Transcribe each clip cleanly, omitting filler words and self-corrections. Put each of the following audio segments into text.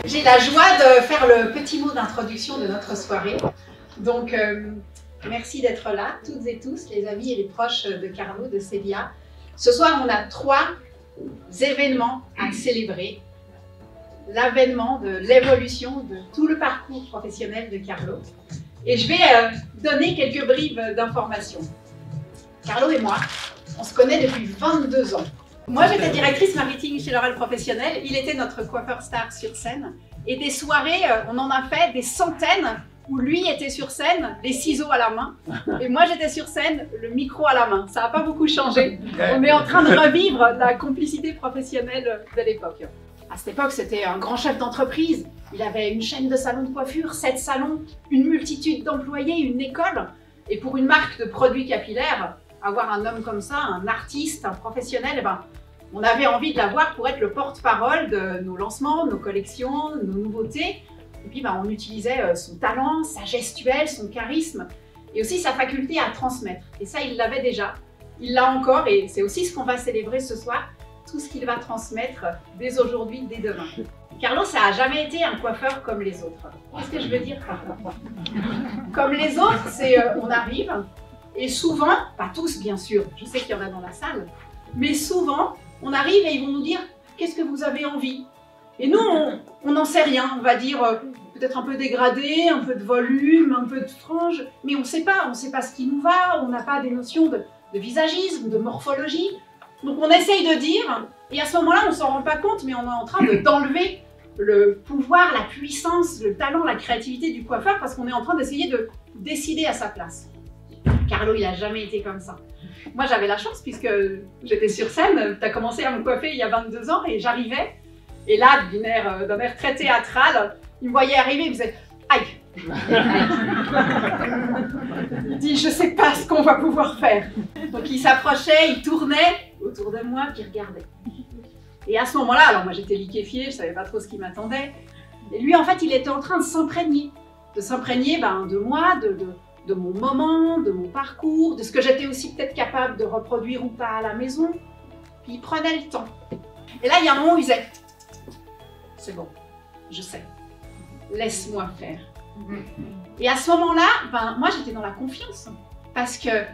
J'ai la joie de faire le petit mot d'introduction de notre soirée. Donc, merci d'être là, toutes et tous, les amis et les proches de Carlo, de Célia. Ce soir, on a 3 événements à célébrer. L'avènement de l'évolution de tout le parcours professionnel de Carlo. Et je vais donner quelques bribes d'informations. Carlo et moi, on se connaît depuis 22 ans. Moi, j'étais directrice marketing chez L'Oréal Professionnel. Il était notre coiffeur star sur scène. Et des soirées, on en a fait des centaines où lui était sur scène, les ciseaux à la main. Et moi, j'étais sur scène, le micro à la main. Ça n'a pas beaucoup changé. On est en train de revivre la complicité professionnelle de l'époque. À cette époque, c'était un grand chef d'entreprise. Il avait une chaîne de salons de coiffure, 7 salons, une multitude d'employés, une école. Et pour une marque de produits capillaires, avoir un homme comme ça, un artiste, un professionnel, eh ben, on avait envie de l'avoir pour être le porte-parole de nos lancements, nos collections, nos nouveautés. Et puis ben, on utilisait son talent, sa gestuelle, son charisme et aussi sa faculté à transmettre. Et ça, il l'avait déjà. Il l'a encore et c'est aussi ce qu'on va célébrer ce soir, tout ce qu'il va transmettre dès aujourd'hui, dès demain. Carlo, ça n'a jamais été un coiffeur comme les autres. Qu'est-ce que je veux dire par là? Comme les autres, c'est on arrive et souvent, pas tous bien sûr, je sais qu'il y en a dans la salle, mais souvent, on arrive et ils vont nous dire « Qu'est-ce que vous avez envie ?» Et nous, on n'en sait rien, on va dire peut-être un peu dégradé, un peu de volume, un peu de frange, mais on ne sait pas ce qui nous va, on n'a pas des notions de visagisme, de morphologie. Donc on essaye de dire, et à ce moment-là, on ne s'en rend pas compte, mais on est en train d'enlever le pouvoir, la puissance, le talent, la créativité du coiffeur, parce qu'on est en train d'essayer de décider à sa place. Carlo, il n'a jamais été comme ça. Moi, j'avais la chance puisque j'étais sur scène. Tu as commencé à me coiffer il y a 22 ans et j'arrivais. Et là, d'un air très théâtral, il me voyait arriver, il me disait « Aïe !» Il dit « Je sais pas ce qu'on va pouvoir faire. » Donc il s'approchait, il tournait autour de moi, puis il regardait. Et à ce moment-là, alors moi j'étais liquéfiée, je savais pas trop ce qui m'attendait. Et lui, en fait, il était en train de s'imprégner. De moi, de mon moment, de mon parcours, de ce que j'étais aussi peut-être capable de reproduire ou pas à la maison. Puis il prenait le temps. Et là, il y a un moment où il disait « C'est bon, je sais, laisse-moi faire. » Et à ce moment-là, moi j'étais dans la confiance. Parce que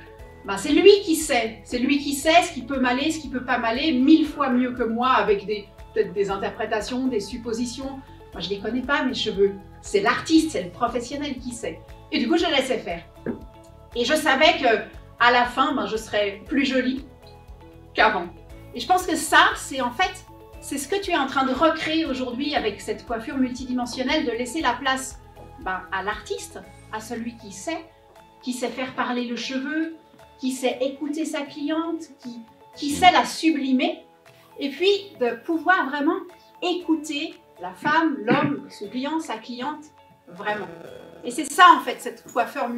c'est lui qui sait. C'est lui qui sait ce qui peut m'aller, ce qui peut pas m'aller, 1000 fois mieux que moi, avec peut-être des interprétations, des suppositions. Moi je les connais pas, mes cheveux. C'est l'artiste, c'est le professionnel qui sait. Et du coup, je laissais faire. Et je savais qu'à la fin, je serais plus jolie qu'avant. Et je pense que ça, c'est ce que tu es en train de recréer aujourd'hui avec cette coiffure multidimensionnelle, de laisser la place à l'artiste, à celui qui sait faire parler le cheveu, qui sait écouter sa cliente, qui sait la sublimer, et puis de pouvoir vraiment écouter la femme, l'homme, son client, sa cliente, vraiment. Et c'est ça en fait, cette coiffure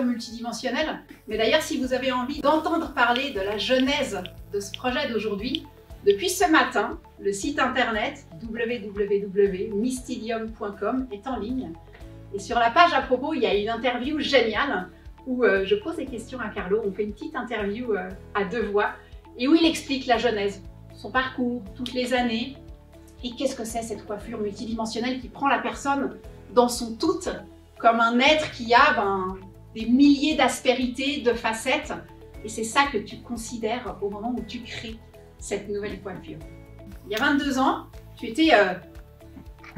multidimensionnelle. Mais d'ailleurs, si vous avez envie d'entendre parler de la genèse de ce projet d'aujourd'hui, depuis ce matin, le site internet www.mistidium.com est en ligne. Et sur la page à propos, il y a une interview géniale où je pose des questions à Carlo. On fait une petite interview à 2 voix et où il explique la genèse, son parcours, toutes les années. Et qu'est-ce que c'est cette coiffure multidimensionnelle qui prend la personne dans son tout, comme un être qui a des milliers d'aspérités, de facettes. Et c'est ça que tu considères au moment où tu crées cette nouvelle coiffure. Il y a 22 ans, tu étais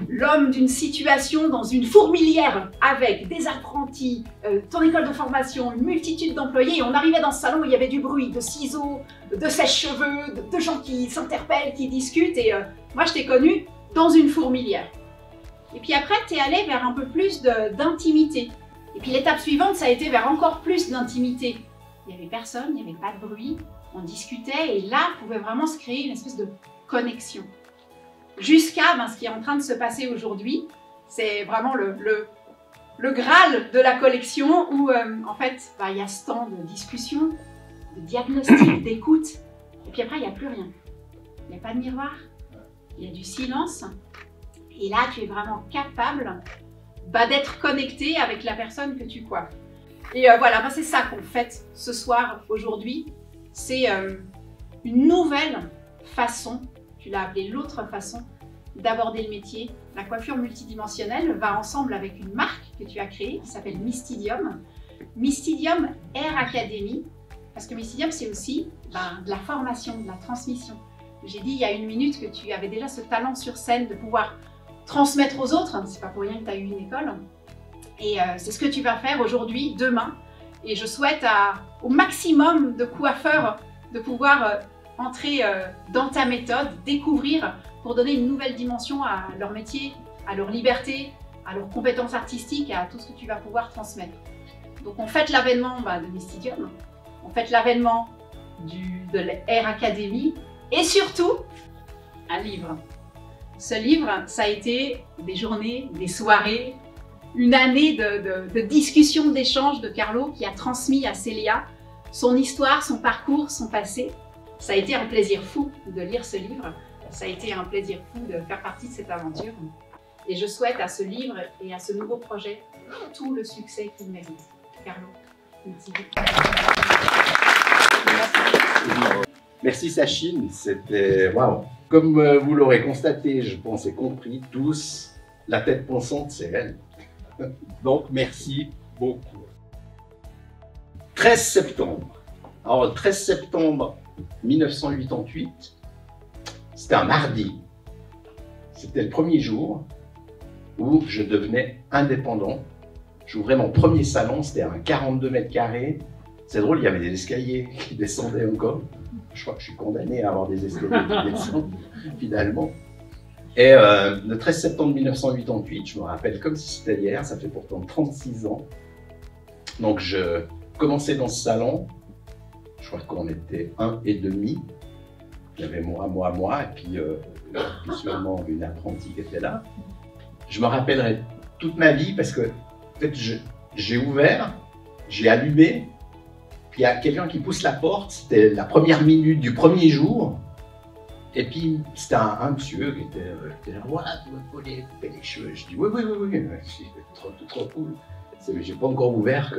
l'homme d'une situation dans une fourmilière avec des apprentis, ton école de formation, une multitude d'employés. Et on arrivait dans ce salon où il y avait du bruit, de ciseaux, de sèche-cheveux, de gens qui s'interpellent, qui discutent. Et moi, je t'ai connu dans une fourmilière. Et puis après, tu es allé vers un peu plus d'intimité. Et puis l'étape suivante, ça a été vers encore plus d'intimité. Il n'y avait personne, il n'y avait pas de bruit, on discutait et là, pouvait vraiment se créer une espèce de connexion. Jusqu'à ce qui est en train de se passer aujourd'hui, c'est vraiment le Graal de la collection où en fait, il y a ce temps de discussion, de diagnostic, d'écoute. Et puis après, il n'y a plus rien. Il n'y a pas de miroir, il y a du silence. Et là, tu es vraiment capable d'être connecté avec la personne que tu coiffes. Et voilà, c'est ça qu'on fête ce soir, aujourd'hui. C'est une nouvelle façon, tu l'as appelé l'autre façon, d'aborder le métier. La coiffure multidimensionnelle va ensemble avec une marque que tu as créée qui s'appelle Mystidium. Mystidium Hair Academy, parce que Mystidium c'est aussi de la formation, de la transmission. J'ai dit il y a une minute que tu avais déjà ce talent sur scène de pouvoir transmettre aux autres, c'est pas pour rien que tu as eu une école. Et c'est ce que tu vas faire aujourd'hui, demain. Et je souhaite au maximum de coiffeurs de pouvoir entrer dans ta méthode, découvrir pour donner une nouvelle dimension à leur métier, à leur liberté, à leurs compétences artistiques et à tout ce que tu vas pouvoir transmettre. Donc on fête l'avènement de Mystidium, on fête l'avènement de l'Hair Academy et surtout un livre. Ce livre, ça a été des journées, des soirées, une année de discussions, d'échanges de Carlo qui a transmis à Célia son histoire, son parcours, son passé. Ça a été un plaisir fou de lire ce livre, ça a été un plaisir fou de faire partie de cette aventure. Et je souhaite à ce livre et à ce nouveau projet tout le succès qu'il mérite. Carlo, merci. Merci Sachine, c'était waouh. Comme vous l'aurez constaté, je pense et compris tous, la tête pensante c'est elle. Donc merci beaucoup. 13 septembre. Alors le 13 septembre 1988, c'était un mardi. C'était le premier jour où je devenais indépendant. J'ouvrais mon premier salon, c'était un 42 mètres carrés. C'est drôle, il y avait des escaliers qui descendaient encore. Je crois que je suis condamné à avoir des escaliers qui descendent, finalement. Et le 13 septembre 1988, je me rappelle comme si c'était hier, ça fait pourtant 36 ans. Donc je commençais dans ce salon, je crois qu'on était 1 et demi. Il y avait moi, et puis sûrement une apprentie qui était là. Je me rappellerai toute ma vie parce que en fait, j'ai ouvert, j'ai allumé, puis il y a quelqu'un qui pousse la porte, c'était la première minute du premier jour. Et puis c'était un monsieur qui était là, voilà, tu vas couper les cheveux. Je dis oui, c'est trop cool. J'ai pas encore ouvert.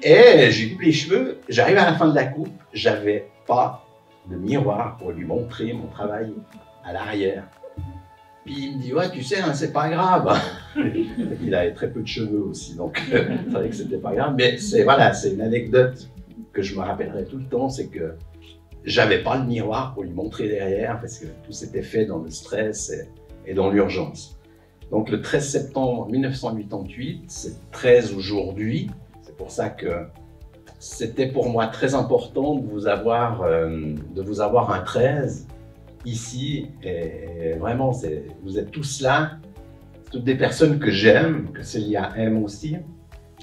Et j'ai coupé les cheveux, j'arrive à la fin de la coupe, j'avais pas de miroir pour lui montrer mon travail à l'arrière. Puis il me dit, ouais, tu sais, hein, c'est pas grave. Il avait très peu de cheveux aussi, donc je savais que c'était pas grave. Mais voilà, c'est une anecdote que je me rappellerai tout le temps, c'est que j'avais pas le miroir pour lui montrer derrière parce que tout s'était fait dans le stress et dans l'urgence. Donc le 13 septembre 1988, c'est 13 aujourd'hui. C'est pour ça que c'était pour moi très important de vous avoir un 13 ici. Et vraiment, vous êtes tous là, toutes des personnes que j'aime, que Célia aime aussi,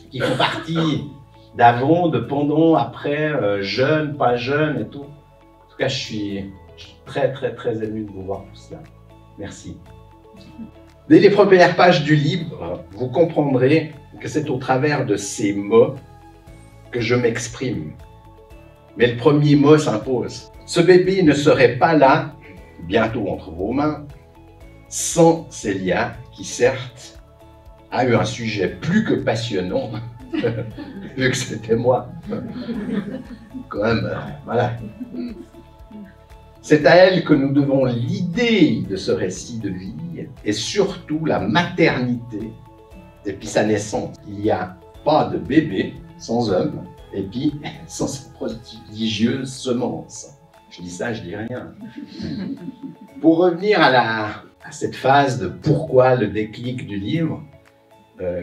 qui font partie d'avant, de pendant, après, jeunes, pas jeunes et tout. En tout cas, je suis très ému de vous voir tous là. Merci. Dès les premières pages du livre, vous comprendrez que c'est au travers de ces mots que je m'exprime. Mais le premier mot s'impose. Ce bébé ne serait pas là, bientôt entre vos mains, sans Célia, qui certes a eu un sujet plus que passionnant, vu que c'était moi. Quand même, voilà. C'est à elle que nous devons l'idée de ce récit de vie et surtout la maternité et puis sa naissance. Il n'y a pas de bébé sans homme et puis sans sa prodigieuse semence. Je dis ça, je dis rien. Pour revenir à cette phase de pourquoi le déclic du livre,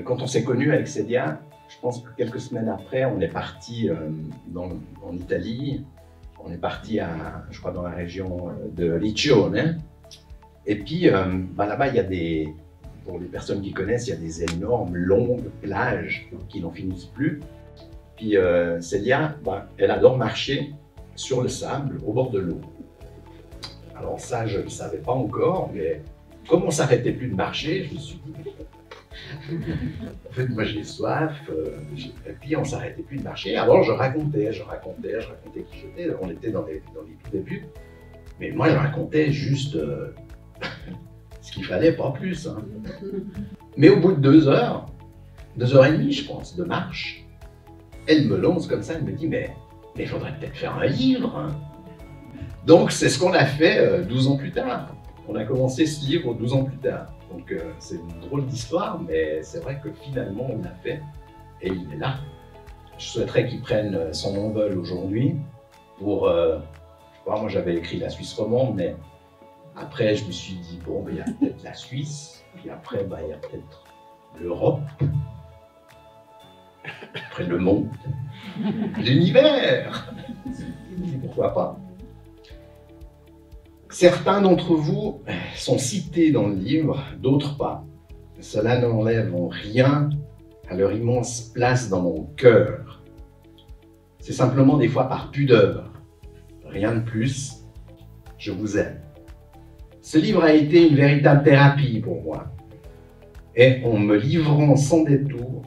quand on s'est connus avec Célia, je pense que quelques semaines après, on est parti en Italie. On est parti, je crois, dans la région de Riccione. Et puis, là-bas, il y a pour les personnes qui connaissent, il y a des énormes, longues plages qui n'en finissent plus. Puis, Célia, elle adore marcher sur le sable, au bord de l'eau. Alors ça, je ne le savais pas encore, mais comme on ne s'arrêtait plus de marcher, je me suis dit, en fait, moi j'ai soif, et puis on ne s'arrêtait plus de marcher. Alors je racontais qui j'étais, on était dans les tout débuts, mais moi je racontais juste ce qu'il fallait, pas plus. Hein. Mais au bout de 2 heures, 2 heures et demie je pense, de marche, elle me lance comme ça, elle me dit, mais il faudrait peut-être faire un livre. Hein. Donc c'est ce qu'on a fait 12 ans plus tard. On a commencé ce livre 12 ans plus tard. Donc c'est une drôle d'histoire, mais c'est vrai que finalement on l'a fait et il est là. Je souhaiterais qu'il prenne son envol aujourd'hui pour... je sais pas, moi j'avais écrit la Suisse romande, mais après je me suis dit, bon, il y a peut-être la Suisse, puis après il y a peut-être l'Europe, après le monde, l'univers. Pourquoi pas? Certains d'entre vous sont cités dans le livre, d'autres pas. Cela n'enlève en rien à leur immense place dans mon cœur. C'est simplement des fois par pudeur, rien de plus. Je vous aime. Ce livre a été une véritable thérapie pour moi. Et en me livrant sans détour,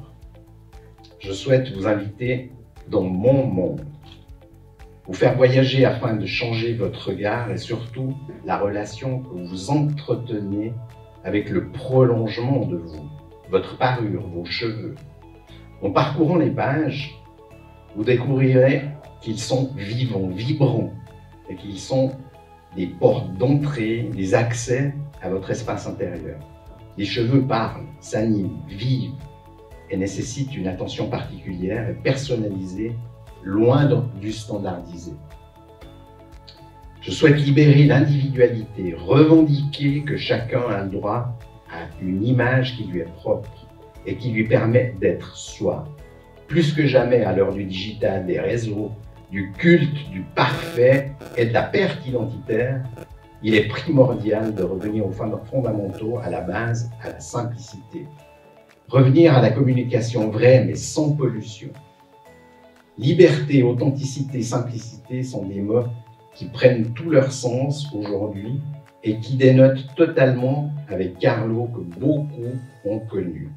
je souhaite vous inviter dans mon monde. Vous faire voyager afin de changer votre regard et surtout la relation que vous entretenez avec le prolongement de vous, votre parure, vos cheveux. En parcourant les pages, vous découvrirez qu'ils sont vivants, vibrants et qu'ils sont des portes d'entrée, des accès à votre espace intérieur. Les cheveux parlent, s'animent, vivent et nécessitent une attention particulière et personnalisée, loin du standardisé. Je souhaite libérer l'individualité, revendiquer que chacun a le droit à une image qui lui est propre et qui lui permet d'être soi. Plus que jamais à l'heure du digital, des réseaux, du culte, du parfait et de la perte identitaire, il est primordial de revenir aux fondamentaux, à la base, à la simplicité. Revenir à la communication vraie mais sans pollution. Liberté, authenticité, simplicité sont des mots qui prennent tout leur sens aujourd'hui et qui dénotent totalement avec Carlo que beaucoup ont connu.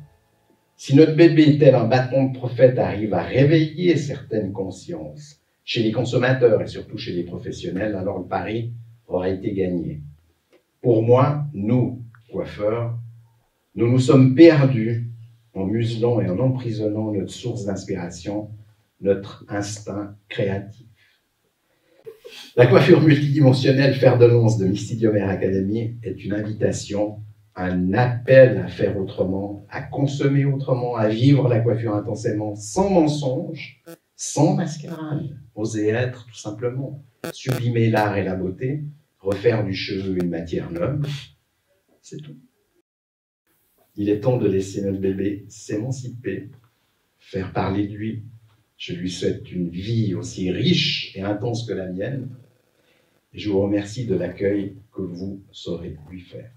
Si notre bébé, tel un bâton de prophète, arrive à réveiller certaines consciences chez les consommateurs et surtout chez les professionnels, alors le pari aura été gagné. Pour moi, nous, coiffeurs, nous nous sommes perdus en muselant et en emprisonnant notre source d'inspiration, notre instinct créatif. La coiffure multidimensionnelle Fer de Lance de Mystidiomère Academy est une invitation, un appel à faire autrement, à consommer autrement, à vivre la coiffure intensément, sans mensonge, sans mascarade, oser être tout simplement, sublimer l'art et la beauté, refaire du cheveu une matière noble, c'est tout. Il est temps de laisser notre bébé s'émanciper, faire parler de lui. Je lui souhaite une vie aussi riche et intense que la mienne. Et je vous remercie de l'accueil que vous saurez lui faire.